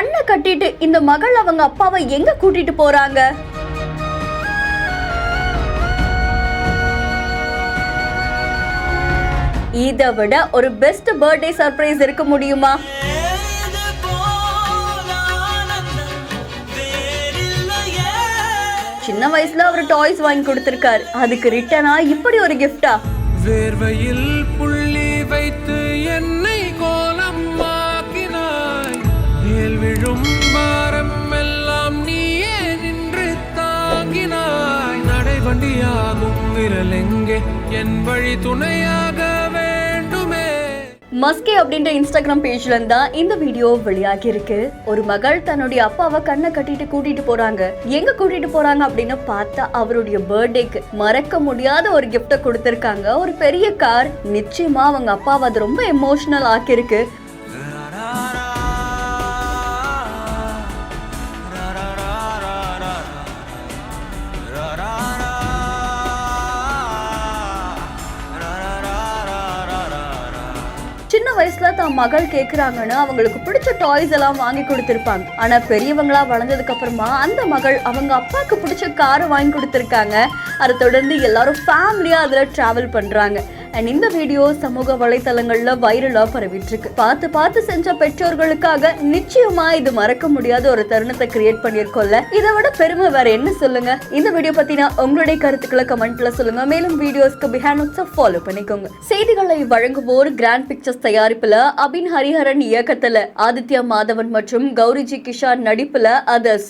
கண்ணை கட்டிட்டு இந்த மகள் அவங்க அப்பாவை எங்க கூட்டிட்டு போறாங்க? இதை விட ஒரு பெஸ்ட் பர்த்டே சர்ப்ரைஸ் இருக்க முடியுமா? சின்ன வயசுல அவர் டாய்ஸ் வாங்கி கொடுத்திருக்காரு, அதுக்கு ரிட்டனா இப்படி ஒரு கிஃப்டா? வேர்வையில் புள்ளி வைத்து என்னை கோலமாக்கினாய், மேல் விழும் பாரம் எல்லாம் நீயே நின்று தாங்கினாய். நடைவண்டியாகும் விரல் எங்கே, என் வழி துணையாக வேண்டுமே. மஸ்கே அப்படின்ற இன்ஸ்டாகிராம் பேஜ்ல இருந்தா இந்த வீடியோ வெளியாகி இருக்கு. ஒரு மகள் தன்னுடைய அப்பாவை கண்ணை கட்டிட்டு கூட்டிட்டு போறாங்க. எங்க கூட்டிட்டு போறாங்க அப்படின்னு பார்த்தா அவருடைய பர்த்டேக்கு மறக்க முடியாத ஒரு கிஃப்ட கொடுத்திருக்காங்க, ஒரு பெரிய கார். நிச்சயமா அவங்க அப்பாவை அது ரொம்ப எமோஷனல் ஆக்கிருக்கு. சின்ன வயசுல தான் மகள் கேக்குறாங்கன்னு அவங்களுக்கு பிடிச்ச டாய்ஸ் எல்லாம் வாங்கி கொடுத்திருப்பாங்க. ஆனா பெரியவங்களா வளர்ந்ததுக்கு அப்புறமா அந்த மகள் அவங்க அப்பாவுக்கு பிடிச்ச காரை வாங்கி கொடுத்திருக்காங்க. அதை தொடர்ந்து எல்லாரும் ஃபேமிலியா அதுல டிராவல் பண்றாங்க. அண்ட் இந்த வீடியோ சமூக வலைத்தளங்கள்ல வைரலா பரவிட்டு இருக்கு. பார்த்து செஞ்ச பெற்றோர்களுக்காக நிச்சயமா இது மறக்க முடியாத ஒரு தருணத்தை கிரியேட் பண்ணிருக்கோம்ல. இதை விட பெருமை வேற என்ன சொல்லுங்க? இந்த வீடியோ பத்தினா உங்களுடைய கருத்துக்களை கமெண்ட்ல சொல்லுங்க. மேலும் வீடியோஸ்க்கு பிஹைண்ட் ஃபாலோ பண்ணிக்கோங்க. செய்திகளை வழங்குவோர் கிராண்ட் பிக்சர்ஸ் தயாரிப்புல அபின் ஹரிஹரன் இயக்கத்துல ஆதித்யா மாதவன் மற்றும் கௌரிஜி கிஷான் நடிப்புல அதர்ஸ்.